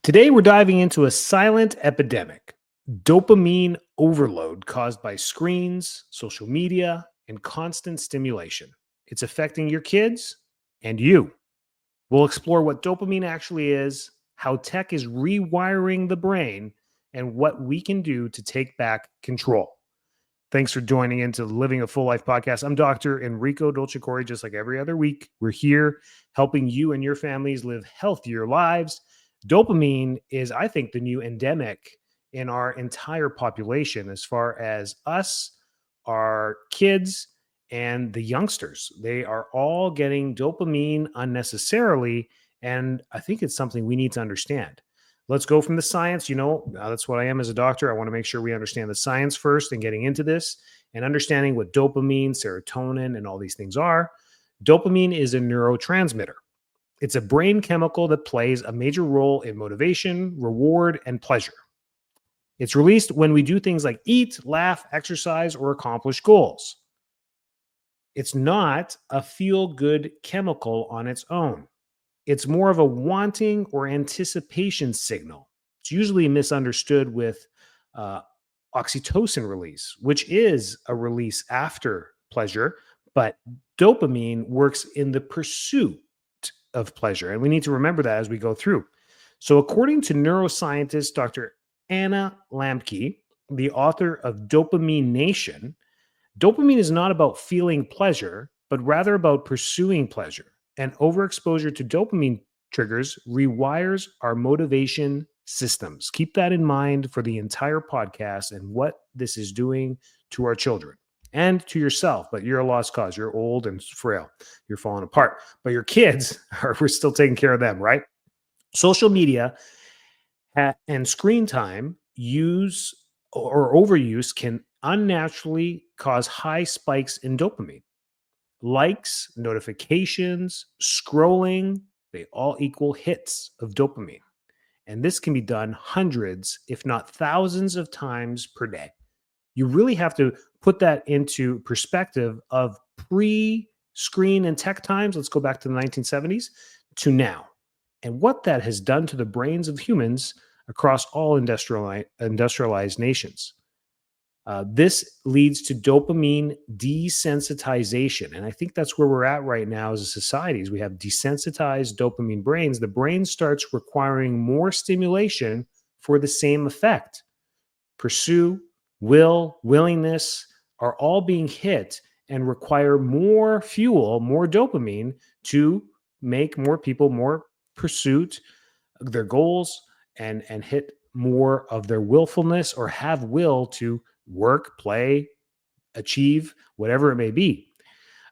Today, we're diving into a silent epidemic: dopamine overload caused by screens, social media, and constant stimulation. It's affecting your kids and you. We'll explore what dopamine actually is, how tech is rewiring the brain, and what we can do to take back control. Thanks for joining into the Living a Full Life podcast. I'm Dr. Enrico Dolcecore. Just like every other week, we're here helping you and your families live healthier lives. Dopamine is, I think, the new endemic in our entire population as far as us, our kids, and the youngsters. They are all getting dopamine unnecessarily. And I think it's something we need to understand. Let's go from the science. That's what I am as a doctor. I want to make sure we understand the science first and getting into this and understanding what dopamine, serotonin, and all these things are. Dopamine is a neurotransmitter. It's a brain chemical that plays a major role in motivation, reward, and pleasure. It's released when we do things like eat, laugh, exercise, or accomplish goals. It's not a feel-good chemical on its own. It's more of a wanting or anticipation signal. It's usually misunderstood with uh, oxytocin release, which is a release after pleasure, but dopamine works in the pursuit of pleasure. And we need to remember that as we go through. So, according to neuroscientist Dr. Anna Lamke, the author of Dopamine Nation, dopamine is not about feeling pleasure, but rather about pursuing pleasure. And overexposure to dopamine triggers rewires our motivation systems. Keep that in mind for the entire podcast and what this is doing to our children and to yourself. But you're a lost cause. You're old and frail. You're falling apart. But your kids, we're still taking care of them, right? Social media and screen time use or overuse can unnaturally cause high spikes in dopamine. Likes, notifications, scrolling, they all equal hits of dopamine. And this can be done hundreds, if not thousands of times per day. You really have to put that into perspective of pre-screen and tech times. Let's go back to the 1970s to now. And what that has done to the brains of humans across all industrialized nations. This leads to dopamine desensitization. And I think that's where we're at right now as a society. Is we have desensitized dopamine brains. The brain starts requiring more stimulation for the same effect. Pursue, willingness are all being hit and require more fuel, more dopamine to make more people more pursuit their goals and hit more of their willfulness or have will to work, play, achieve, whatever it may be.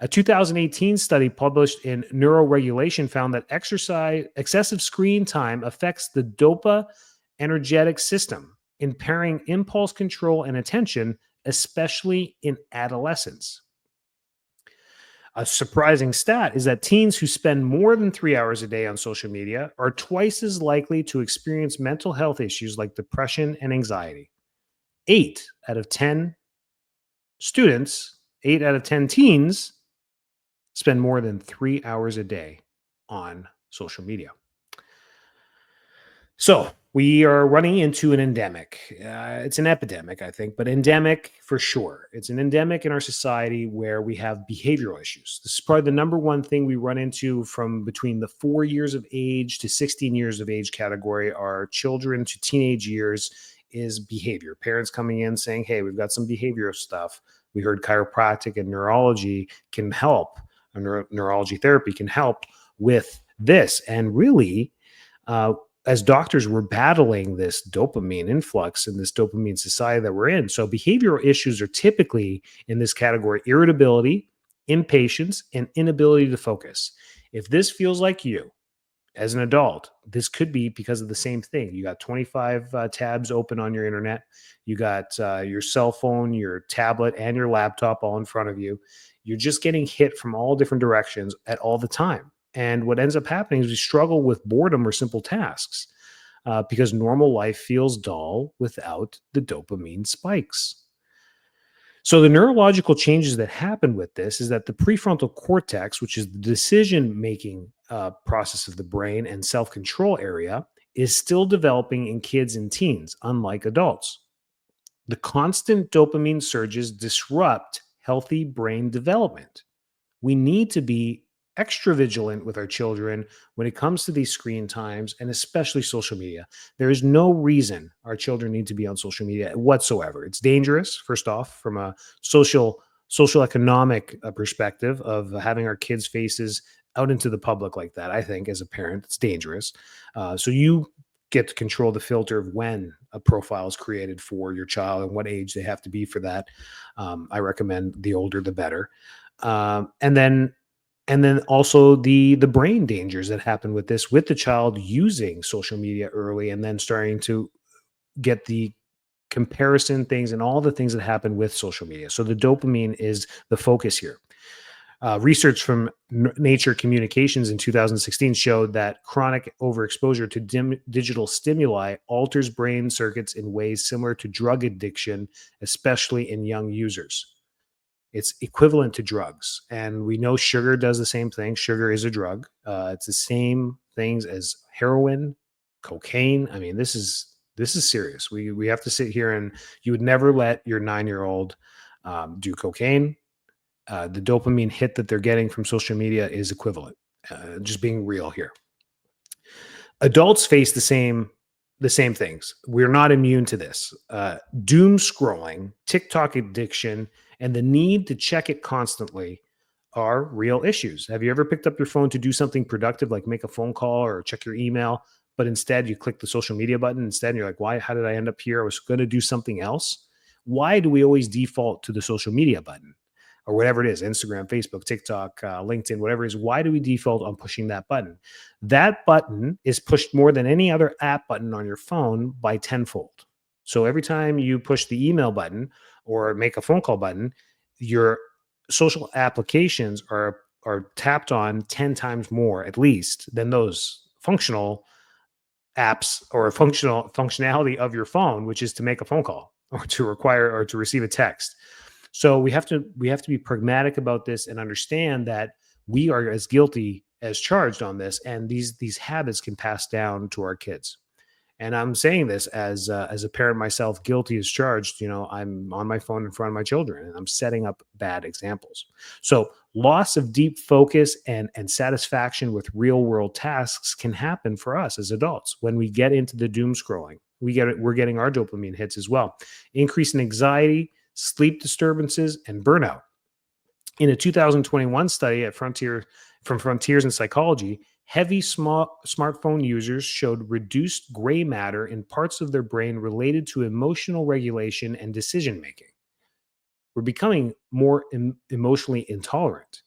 A 2018 study published in Neuroregulation found that excessive screen time affects the dopaminergic system, impairing impulse control and attention, especially in adolescence. A surprising stat is that teens who spend more than 3 hours a day on social media are twice as likely to experience mental health issues like depression and anxiety. 8 out of 10 students, 8 out of 10 teens spend more than 3 hours a day on social media. So we are running into an endemic. It's an epidemic, I think, but endemic for sure. It's an endemic in our society where we have behavioral issues. This is probably the number one thing we run into from between the 4 years of age to 16 years of age category, our children to teenage years, is behavior. Parents coming in saying, hey, we've got some behavioral stuff. We heard chiropractic and neurology can help, neurology therapy can help with this. And really, as doctors, we're battling this dopamine influx in this dopamine society that we're in. So behavioral issues are typically in this category: irritability, impatience, and inability to focus. If this feels like you as an adult, this could be because of the same thing. You got 25 tabs open on your internet. You got your cell phone, your tablet, and your laptop all in front of you. You're just getting hit from all different directions at all the time. And what ends up happening is we struggle with boredom or simple tasks because normal life feels dull without the dopamine spikes. So the neurological changes that happen with this is that the prefrontal cortex, which is the decision-making process of the brain and self-control area, is still developing in kids and teens, unlike adults. The constant dopamine surges disrupt healthy brain development. We need to be extra vigilant with our children when it comes to these screen times and especially social media. There is no reason our children need to be on social media whatsoever. It's dangerous, first off, from a social economic perspective of having our kids' faces out into the public like that. I think as a parent, it's dangerous. So you get to control the filter of when a profile is created for your child and what age they have to be for that. I recommend the older the better. And then also the brain dangers that happen with this, with the child using social media early and then starting to get the comparison things and all the things that happen with social media. So the dopamine is the focus here. Research from Nature Communications in 2016 showed that chronic overexposure to digital stimuli alters brain circuits in ways similar to drug addiction, especially in young users. It's equivalent to drugs. And we know sugar does the same thing. Sugar is a drug. It's the same things as heroin, cocaine. I mean, this is serious. We have to sit here, and you would never let your 9-year-old do cocaine. The dopamine hit that they're getting from social media is equivalent. Just being real here. Adults face the same things. We're not immune to this. Doom scrolling, TikTok addiction, and the need to check it constantly are real issues. Have you ever picked up your phone to do something productive, like make a phone call or check your email, but instead you click the social media button instead, and you're like, why? How did I end up here? I was going to do something else. Why do we always default to the social media button? Or whatever it is, Instagram, Facebook, TikTok, LinkedIn, whatever it is, why do we default on pushing that button? That button is pushed more than any other app button on your phone by tenfold. So every time you push the email button or make a phone call button, your social applications are tapped on 10 times more at least than those functional apps or functionality of your phone, which is to make a phone call or to require or to receive a text. So we have to be pragmatic about this and understand that we are as guilty as charged on this, and these habits can pass down to our kids. And I'm saying this as a parent myself, guilty as charged. I'm on my phone in front of my children, and I'm setting up bad examples. So loss of deep focus and satisfaction with real world tasks can happen for us as adults when we get into the doom scrolling. We're getting our dopamine hits as well. Increase in anxiety, sleep disturbances, and burnout. In a 2021 study from Frontiers in Psychology, heavy smartphone users showed reduced gray matter in parts of their brain related to emotional regulation and decision making. We're becoming more emotionally intolerant,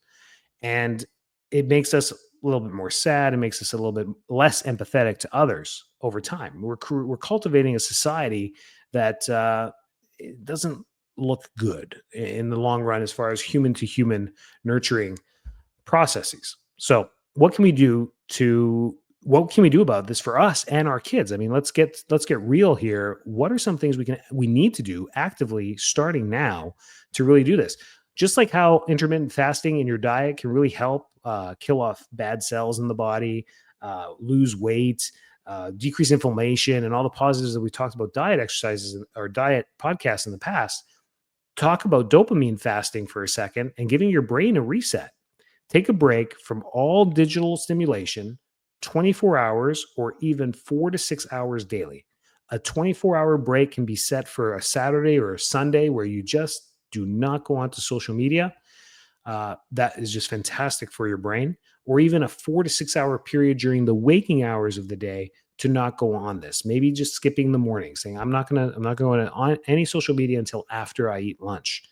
and it makes us a little bit more sad. It makes us a little bit less empathetic to others over time. We're cultivating a society that it doesn't look good in the long run as far as human to human nurturing processes. So what can we do about this for us and our kids? I mean, let's get real here. What are some things we need to do actively starting now to really do this? Just like how intermittent fasting in your diet can really help kill off bad cells in the body, lose weight, decrease inflammation, and all the positives that we talked about diet exercises or diet podcasts in the past. Talk about dopamine fasting for a second and giving your brain a reset. Take a break from all digital stimulation, 24 hours or even 4 to 6 hours daily. A 24-hour break can be set for a Saturday or a Sunday where you just do not go onto social media. That is just fantastic for your brain. Or even a 4 to 6 hour period during the waking hours of the day to not go on this. Maybe just skipping the morning, saying I'm not going on any social media until after I eat lunch.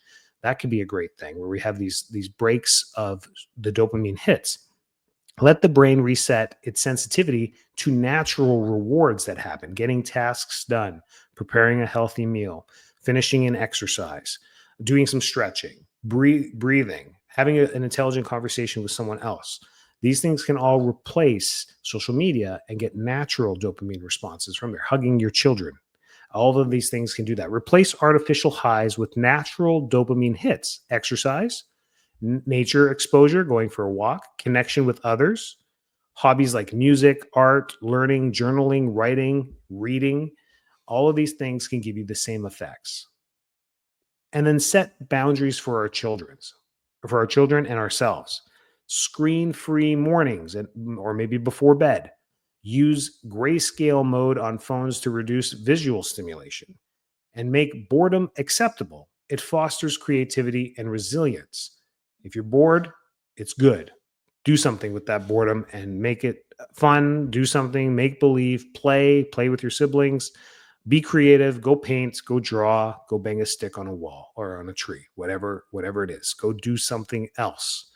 That could be a great thing where we have these breaks of the dopamine hits. Let the brain reset its sensitivity to natural rewards that happen, getting tasks done, preparing a healthy meal, finishing an exercise, doing some stretching, breathing, having an intelligent conversation with someone else. These things can all replace social media and get natural dopamine responses from there. Hugging your children. All of these things can do that. Replace artificial highs with natural dopamine hits. Exercise, nature exposure, going for a walk, connection with others, Hobbies like music, art, learning, journaling, writing, reading, all of these things can give you the same effects. And then set boundaries for our children and ourselves. Screen free mornings or maybe before bed. Use grayscale mode on phones to reduce visual stimulation and make boredom acceptable. It fosters creativity and resilience. If you're bored, it's good. Do something with that boredom and make it fun. Do something, make believe, play with your siblings, be creative, go paint, go draw, go bang a stick on a wall or on a tree, whatever it is. Go do something else.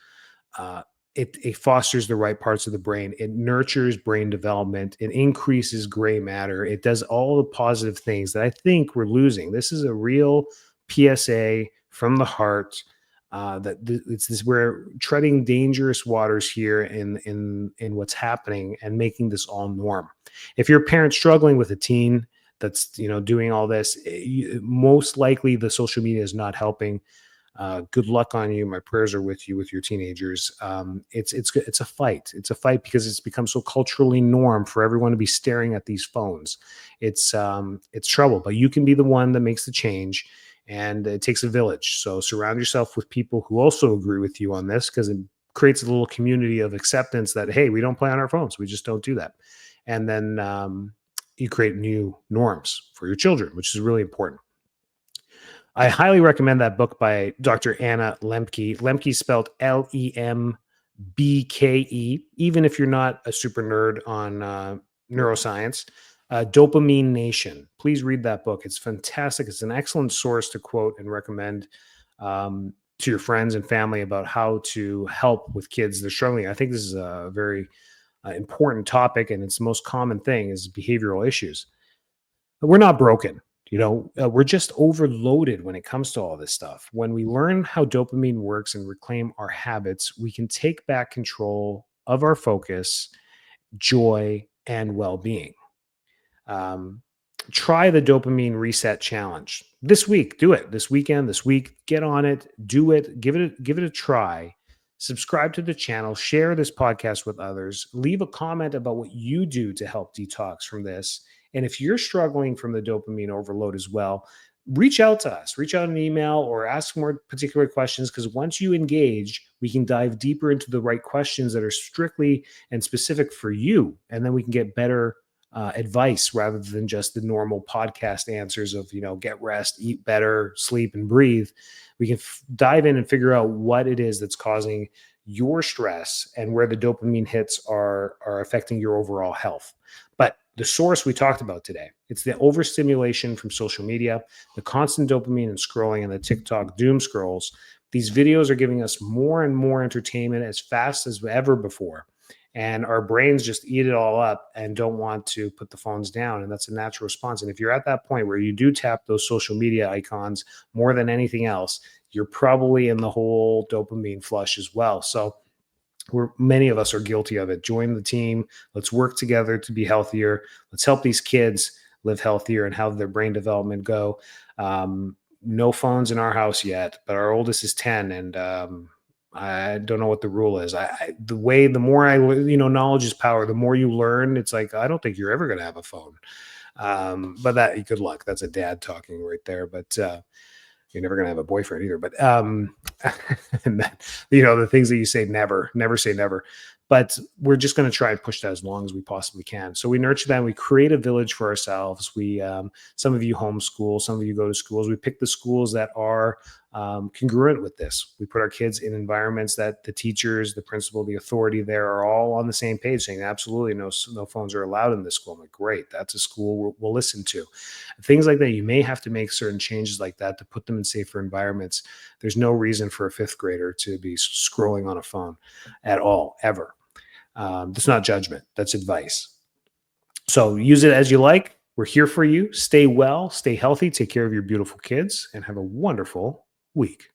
Uh, it fosters the right parts of the brain. It nurtures brain development. It increases gray matter. It does all the positive things that I think we're losing. This is a real PSA from the heart. It's this we're treading dangerous waters here in what's happening and making this all norm. If you're a parent struggling with a teen that's doing all this, most likely the social media is not helping. Good luck on you. My prayers are with you with your teenagers. It's a fight. It's a fight because it's become so culturally norm for everyone to be staring at these phones. It's trouble, but you can be the one that makes the change, and it takes a village. So surround yourself with people who also agree with you on this, because it creates a little community of acceptance that, hey, we don't play on our phones. We just don't do that, and then you create new norms for your children, which is really important. I highly recommend that book by Dr. Anna Lemke. Lemke spelled Lembke. Even if you're not a super nerd on neuroscience, Dopamine Nation. Please read that book. It's fantastic. It's an excellent source to quote and recommend to your friends and family about how to help with kids that are struggling. I think this is a very important topic, and it's the most common thing is behavioral issues. We're not broken. We're just overloaded when it comes to all this stuff. When we learn how dopamine works and reclaim our habits, we can take back control of our focus, joy, and well being. Um, Try the dopamine reset challenge this week. Do it this weekend, this week. Get on it. Do it. Give it a try. Subscribe to the channel. Share this podcast with others. Leave a comment about what you do to help detox from this. And if you're struggling from the dopamine overload as well, reach out to us. Reach out an email or ask more particular questions, because once you engage, we can dive deeper into the right questions that are strictly and specific for you. And then we can get better advice rather than just the normal podcast answers of, get rest, eat better, sleep, and breathe. We can dive in and figure out what it is that's causing your stress and where the dopamine hits are affecting your overall health. But the source we talked about today, it's the overstimulation from social media, the constant dopamine and scrolling, and the TikTok doom scrolls. These videos are giving us more and more entertainment as fast as ever before. And our brains just eat it all up and don't want to put the phones down. And that's a natural response. And if you're at that point where you do tap those social media icons more than anything else, you're probably in the whole dopamine flush as well. So many of us are guilty of it. Join the team. Let's work together to be healthier. Let's help these kids live healthier and have their brain development go. No phones in our house yet, but our oldest is 10, and I don't know what the rule is. The more knowledge is power. The more you learn, it's like, I don't think you're ever going to have a phone. But good luck. That's a dad talking right there. But you're never going to have a boyfriend either. But and the things that you say, never say never. But we're just going to try and push that as long as we possibly can. So we nurture that. We create a village for ourselves. We, some of you homeschool, some of you go to schools. We pick the schools that are congruent with this. We put our kids in environments that the teachers, the principal, the authority there are all on the same page, saying absolutely no phones are allowed in this school. I'm like, great, that's a school we'll listen to. Things like that. You may have to make certain changes like that to put them in safer environments. There's no reason for a fifth grader to be scrolling on a phone at all, ever. That's not judgment. That's advice. So use it as you like. We're here for you. Stay well, stay healthy, take care of your beautiful kids, and have a wonderful week.